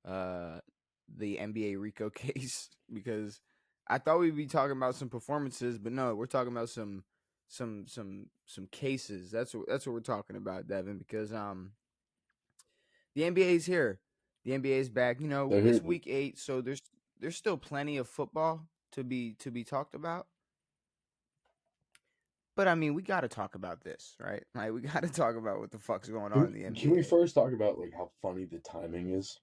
uh, the NBA RICO case because I thought we'd be talking about some performances, but no, we're talking about some cases. That's what we're talking about, Devin, because the NBA is here. The NBA is back. They're It's here. week 8, so there's still plenty of football to be talked about. But I mean, we got to talk about this, right? Like, we got to talk about what the fuck's going on in the Can we NBA. first talk about like how funny the timing is?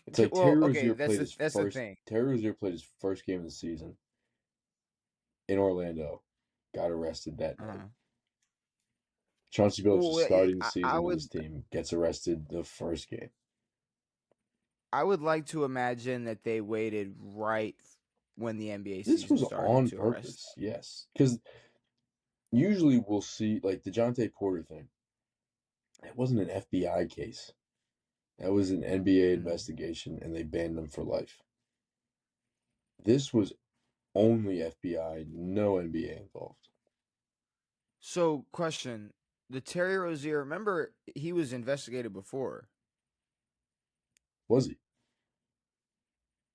It's like Well, okay, that's the thing. Terry Rozier played his first game of the season in Orlando, got arrested that night. Uh-huh. Chauncey Billups is Well, starting the I season with his would team, gets arrested the first game. I would like to imagine that they waited right when the NBA This season was started on to arrest. purpose, yes. Because usually we'll see, like the Dejounte Porter thing, it wasn't an FBI case. That was an NBA Mhm. investigation, and they banned them for life. This was only FBI, no NBA involved. So, question: the Terry Rozier, remember he was investigated before? Was he?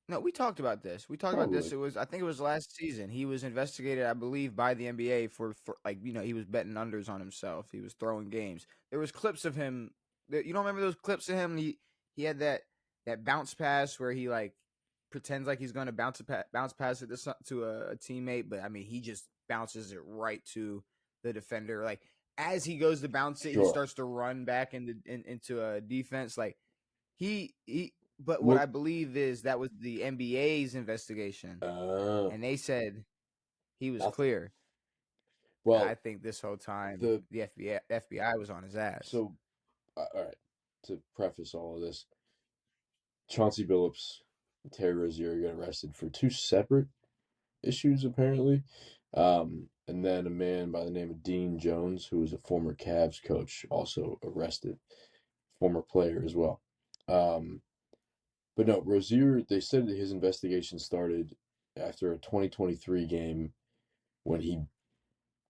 No, we talked about this. We talked about this. Probably. I think it was last season. He was investigated, I believe, by the NBA for like he was betting unders on himself. He was throwing games. There was clips of him. You don't remember those clips of him? He had that bounce pass where he like pretends like he's going to bounce pass it to a teammate, but I mean he just bounces it right to the defender. Like as he goes to bounce it, he Sure. starts to run back into a defense. Like he but what I Well, believe is that was the NBA's investigation, uh, and they said he was nothing. clear. I Well, think this whole time the the FBI was on his ass. so all right. To preface all of this, Chauncey Billups and Terry Rozier got arrested for two separate issues, apparently. And then a man by the name of Dean Jones, who was a former Cavs coach, also arrested, former player as well. Um, but no, Rozier, they said that his investigation started after a 2023 game when he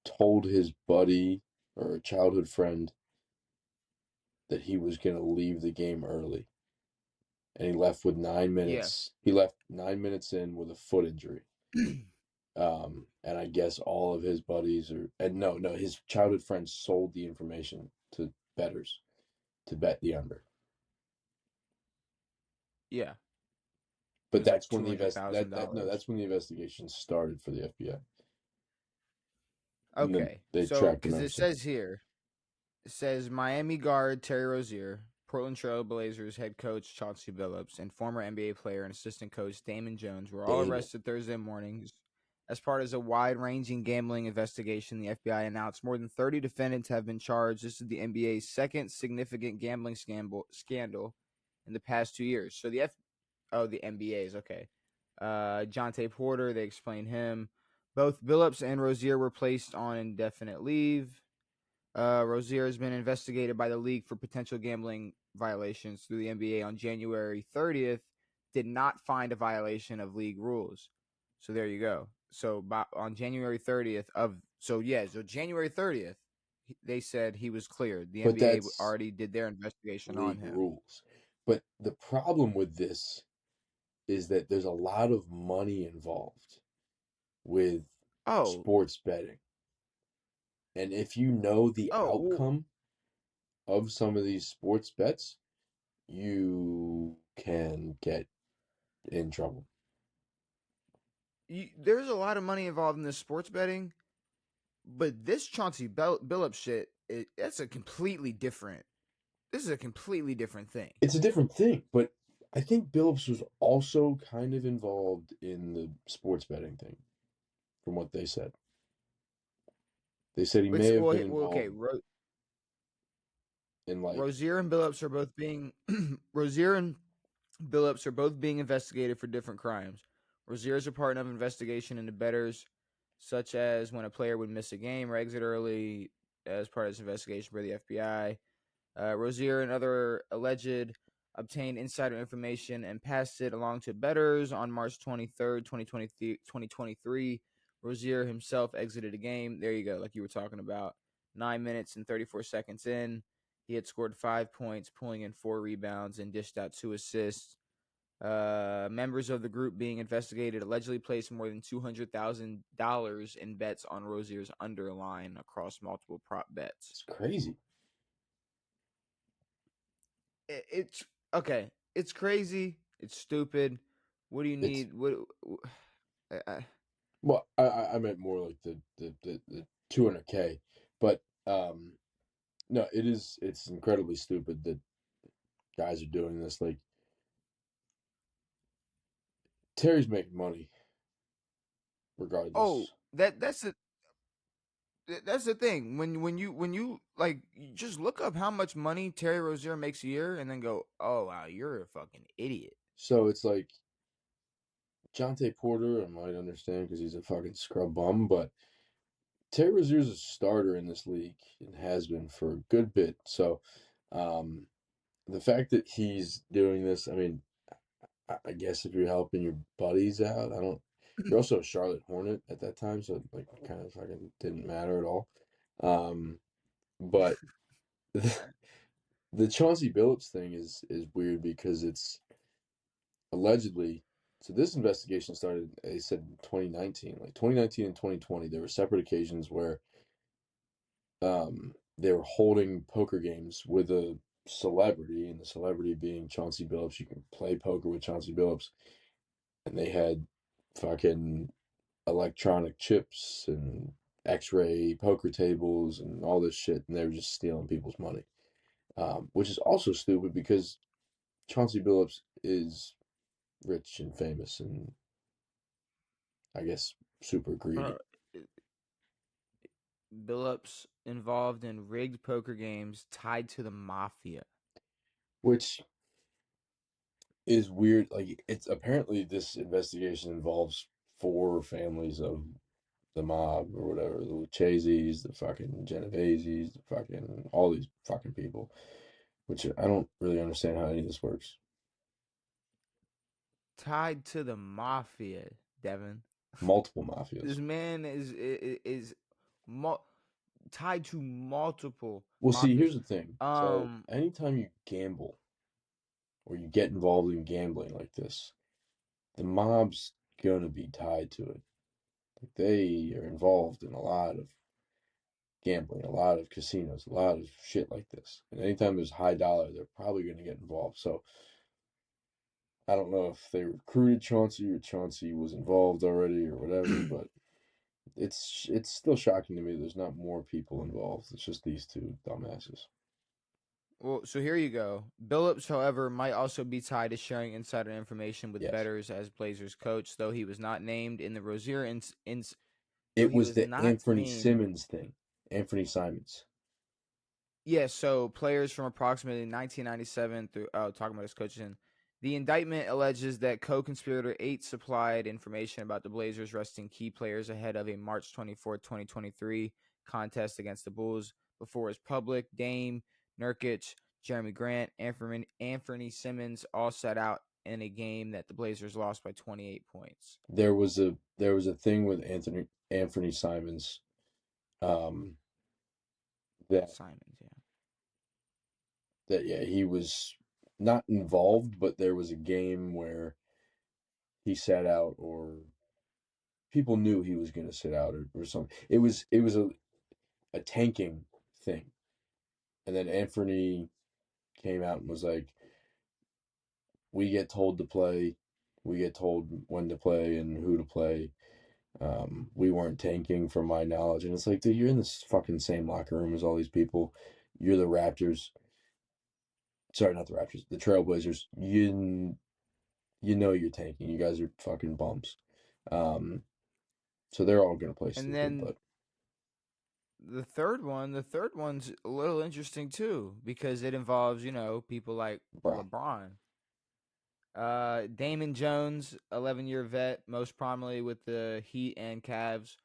told his buddy or a childhood friend that he was going to leave the game early. And he left with 9 minutes. Yes. He left 9 minutes in with a foot injury. And I guess all of his buddies and no, his childhood friends sold the information to bettors to bet the under. Yeah. It But was like that's when $200,000. that's when the investigation started for the FBI. And then Okay. they So tracked him because ever it since. says here, it says Miami guard Terry Rozier, Portland Trail Blazers head coach Chauncey Billups, and former NBA player and assistant coach Damon Jones were all Damon. arrested Thursday morning. As part of a wide-ranging gambling investigation, the FBI announced more than 30 defendants have been charged. This is the NBA's second significant gambling scandal in the past 2 years. So the NBA's okay. Jonte Porter, they explained him. Both Billups and Rozier were placed on indefinite leave. Rozier has been investigated by the league for potential gambling violations through the NBA on January 30th. Did not find a violation of league rules. So there you go. So on January 30th so January 30th, they said he was cleared. The But NBA that's already did their investigation on league him. rules. But the problem with this is that there's a lot of money involved with Oh, sports betting. And if you know the well, outcome of some of these sports bets, you can get in trouble. there's a lot of money involved in this sports betting, but this Chauncey Billups shit, that's a completely different. This is a completely different thing. It's a different thing, but I think Billups was also kind of involved in the sports betting thing, from what they said. They said he may It's have well, been okay. involved in like, Rozier and Billups are both being Rozier and Billups are both being investigated for different crimes. Rozier is a part of investigation into bettors, such as when a player would miss a game or exit early as part of this investigation by the FBI. Rozier and other alleged obtained insider information and passed it along to bettors on March 23rd, 2023. Rozier himself exited a game. There you go, like you were talking about. 9 minutes and 34 seconds in. He had scored 5 points, pulling in 4 rebounds, and dished out 2 assists. Members of the group being investigated allegedly placed more than $200,000 in bets on Rozier's underline across multiple prop bets. It's crazy. It's okay. It's crazy. It's stupid. What do you It's need? I, well, I meant more like the 200K, but no, it's incredibly stupid that guys are doing this. Like Terry's making money oh, regardless. that's the thing. When you like you just look up how much money Terry Rozier makes a year, and then go, oh wow, you're a fucking idiot. So it's like Jonte Porter, I might understand because he's a fucking scrub bum, but Terry Rozier's a starter in this league and has been for a good bit. So um, the fact that he's doing this, I mean, I guess if you're helping your buddies out, I don't. You're also a Charlotte Hornet at that time, so like kind of fucking didn't matter at all. But the Chauncey Billups thing is weird because it's allegedly. So this investigation started, they said in 2019, like 2019 and 2020, there were separate occasions where they were holding poker games with a celebrity, and the celebrity being Chauncey Billups. You can play poker with Chauncey Billups, and they had fucking electronic chips and X-ray poker tables and all this shit, and they were just stealing people's money, which is also stupid because Chauncey Billups is rich and famous and I guess super Uh, greedy, Billups involved in rigged poker games tied to the mafia. which is weird. Like it's apparently this investigation involves four families of the mob or whatever, the Lucchese's, the fucking Genovese's, the fucking all these fucking people, which I don't really understand how any of this works. Tied to the mafia, Devin. Multiple This mafias. man is tied to multiple Well, see, mafias. here's the thing. So, Um, anytime you gamble or you get involved in gambling like this, the mob's gonna be tied to it. Like they are involved in a lot of gambling, a lot of casinos, a lot of shit like this. And anytime there's high dollar, they're probably gonna get involved. So, I don't know if they recruited Chauncey or Chauncey was involved already or whatever, but it's still shocking to me there's not more people involved. It's just these two dumbasses. well, so here you go. Billups, however, might also be tied to sharing insider information with Yes. bettors as Blazers coach, though he was not named in the Rozier though It he was was the not Anthony named. Simmons thing. Anthony Simons. Yes, so players from approximately 1997 through talking about his coaching. The indictment alleges that co-conspirator 8 supplied information about the Blazers resting key players ahead of a March 24th, 2023 contest against the Bulls before his public. Dame, Nurkic, Jeremy Grant, Anthony Simmons all sat out in a game that the Blazers lost by 28 points. There was a thing with Anthony Simons um that Simons, yeah. that yeah, he was not involved, but there was a game where he sat out or people knew he was going to sit out or something. It was a tanking thing. And then Anthony came out and was like, we get told to play, we get told when to play and who to play. We weren't tanking from my knowledge. And it's like, dude, you're in this fucking same locker room as all these people. You're the Raptors. Sorry, not the Raptors, the Trailblazers. You know you're tanking. You guys are fucking bums. Um, so they're all gonna play And stupid, then but the third one's a little interesting too because it involves, people like bruh. LeBron. Damon Jones, 11-year vet, most prominently with the Heat and Cavs,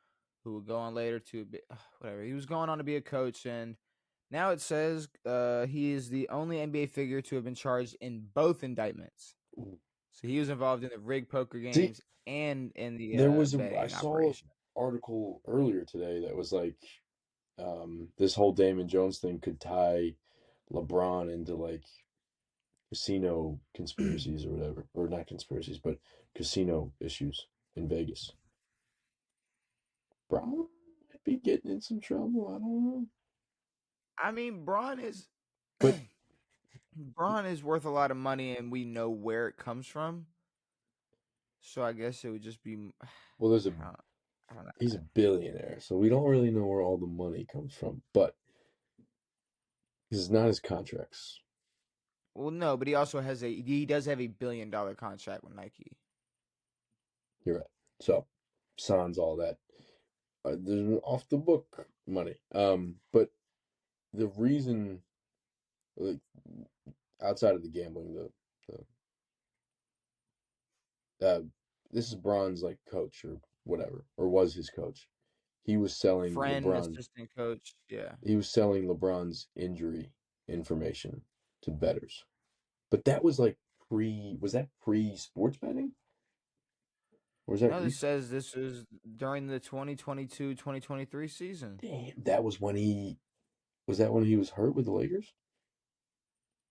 who would go on later to be, whatever. He was going on to be a coach, and now it says he is the only NBA figure to have been charged in both indictments. So he was involved in the rigged poker See, games and in the I betting saw an operation. article earlier today that was like, this whole Damon Jones thing could tie LeBron into like casino conspiracies or whatever, or not conspiracies, but casino issues in Vegas. Bron might be getting in some trouble. I don't know. I mean, Braun is But Braun is worth a lot of money, and we know where it comes from. So I guess it would just be. well, I don't, I don't know. he's a billionaire, so we don't really know where all the money comes from. But this is not his contracts. Well, no, but he does have $1 billion contract with Nike. You're right. So sans all that. There's off the book money. But the reason, like, outside of the gambling, the this is Braun's like coach or whatever, or was his coach. He was selling Friend, LeBron. assistant coach, yeah. He was selling LeBron's injury information to bettors. But that was like was that pre sports betting? Or was that No, this says this was during the 2022-2023 season. Damn, that was was that when he was hurt with the Lakers?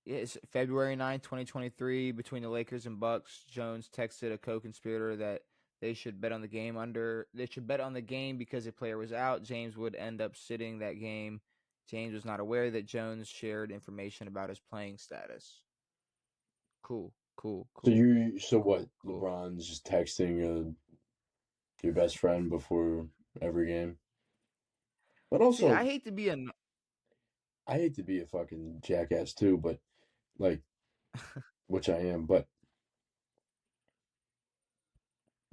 Yeah, it's February 9th, 2023, between the Lakers and Bucks. Jones texted a co-conspirator that they should bet on the game because a player was out. James would end up sitting that game. James was not aware that Jones shared information about his playing status. Cool. So what? Cool. LeBron's just texting your best friend before every game. But See, also, I hate to be I hate to be a fucking jackass too, but like, which I am, but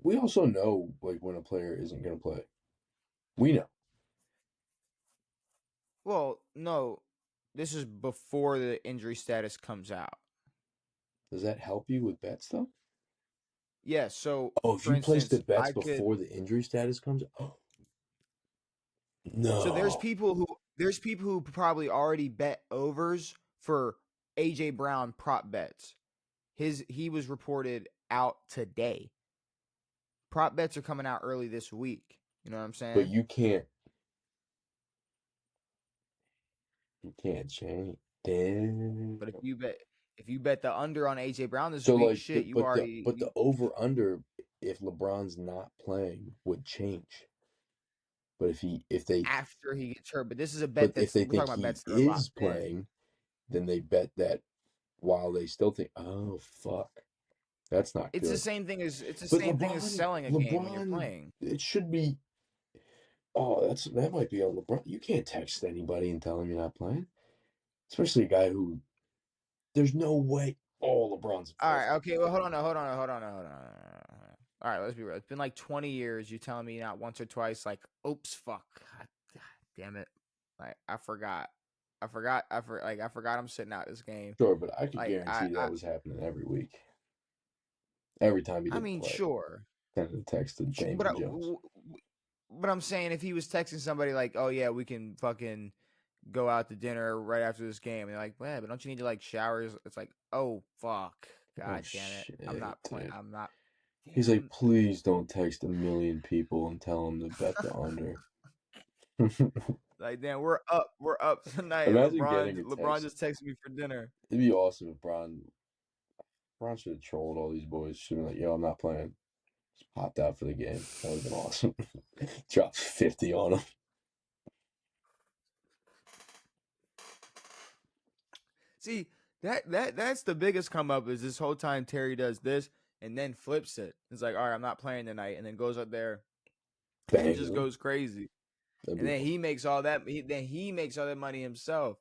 we also know like when a player isn't gonna play. We know. Well, no, this is before the injury status comes out. Does that help you with bets though? Yeah, so Oh, if for you place the instance, bets before the injury status comes, oh so no. there's people who probably already bet overs for AJ Brown prop bets. He was reported out today. Prop bets are coming out early this week. You know what I'm But saying? you can't change. Damn. But if you bet the under on AJ Brown this So week, like shit, you already but the over under if LeBron's not playing would change. But if they after he gets hurt. But this is a but bet if that's they we're think talking about he bets that are is locked in. playing, then they bet that while they still think, oh fuck, that's not It's the good. same thing as But selling a game when you're LeBron, playing. it should be. Oh, that might be on LeBron. You can't text anybody and tell him you're not playing, especially a guy who. There's no way. Oh, LeBron's All involved. right, okay, well, hold on. All right, let's be real. It's been like 20 years. You telling me not once or twice, like, oops, fuck, God damn it, like I forgot, I forgot I'm sitting out this game. Sure, but I could Like guarantee that was happening every week. Every time he I didn't mean, play, sure, sending a text to but Damian Jones. but I'm saying if he was texting somebody like, oh yeah, we can fucking go out to dinner right after this game, and they're like, well, but don't you need to like shower? It's like, oh fuck, Oh god damn it, shit, I'm not playing. dude. I'm not. He's like, Damn. please don't text a million people and tell them to bet the under. Like, damn, we're up tonight, and Imagine getting a LeBron text. just texted me for dinner. It'd be awesome if Bron should have trolled all these boys. Should have been like, yo, I'm not playing. Just popped out for the game. That would have been awesome. Dropped 50 on him. See, that's the biggest come up is this whole time Terry does this and then flips it. It's like, all right, I'm not playing tonight, and then goes up there and Bang just him. goes crazy. That'd And be then awesome. he makes all that money himself.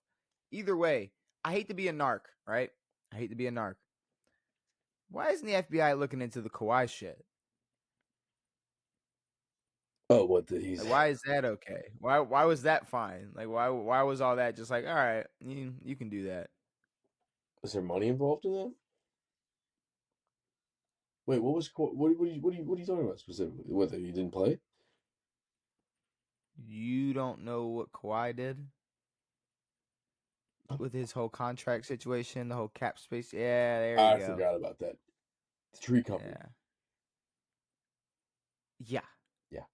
Either way, I hate to be a narc, right? I hate to be a narc. Why isn't the FBI looking into the Kawhi shit? Oh, what the he's Like, why is that okay? Why was that fine? Like, why was all that just like, all right, you can do that? was there money involved in that? Wait, what are you talking about specifically? Whether he didn't play? You don't know what Kawhi did with his whole contract situation, the whole cap space. Yeah, there you I go. forgot about that. The tree company. Yeah. Yeah. Yeah.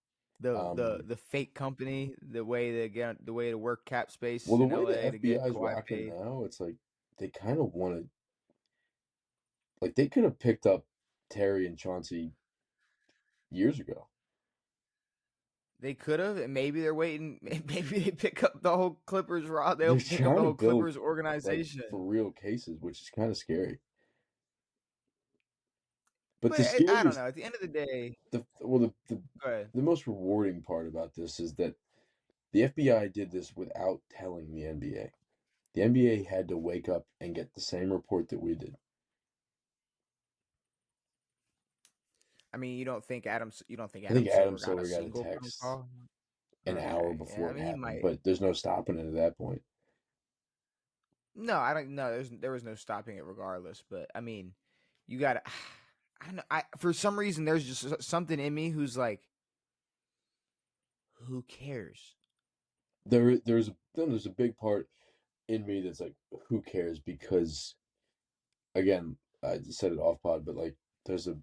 The fake company, the way they get the way to work cap space Well, the in way the LA to get FBI is Kawhi rocking paid. now, it's like they kind of want to, like they could have picked up Terry and Chauncey years ago. They could have, and maybe they're waiting. Maybe they pick up the whole Clippers raw. They'll They're pick up the trying to whole build Clippers like for organization. real cases, which is kind of scary. But But the I don't scariest, know. At the end of the day, the go ahead. the most rewarding part about this is that the FBI did this without telling the NBA. The NBA had to wake up and get the same report that we did. I mean, you don't think I think Adam Adam Silver got a Silver got a single phone text call? an hour Okay, yeah. before I it mean, he happened, might. but there's no stopping it at that point. No, I don't. No, there was no stopping it regardless. But I mean, you got to. I don't know. I for some reason there's just something in me who's like, who cares? There's a big part in me that's like, who cares? Because again, I said it off pod, but like there's it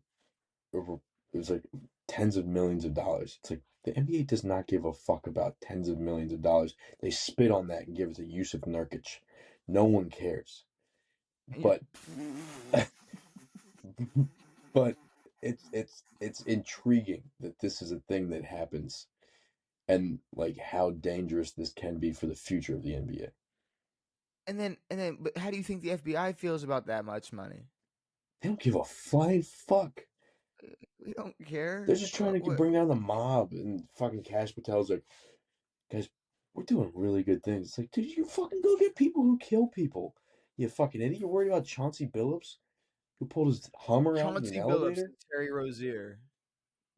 was like tens of millions of dollars. It's like the NBA does not give a fuck about tens of millions of dollars. They spit on that and give it to Yusuf Nurkic. No one cares. And But you, but it's intriguing that this is a thing that happens and like how dangerous this can be for the future of the NBA. but how do you think the FBI feels about that much money? They don't give a flying fuck. We don't care. They're just trying to bring down the mob, and fucking Cash Patel's like, guys, we're doing really good things. It's like, dude, you fucking go get people who kill people. You fucking idiot. You're worried about Chauncey Billups, who pulled his Hummer out in an Chauncey Billups elevator? and Terry Rozier.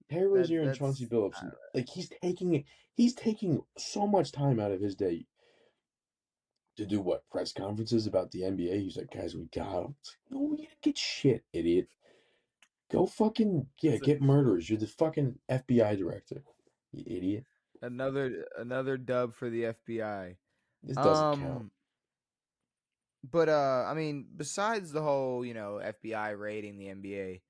Harry Rozier and Chauncey That's Billups, like he's taking so much time out of his day to do what, press conferences about the NBA. He's like, guys, we got him. It's like, no, you didn't get shit, idiot. Go fucking yeah, that's get murderers. You're the fucking FBI director, you idiot. another dub for the FBI. This doesn't count. Um, but I mean, besides the whole FBI raiding the NBA,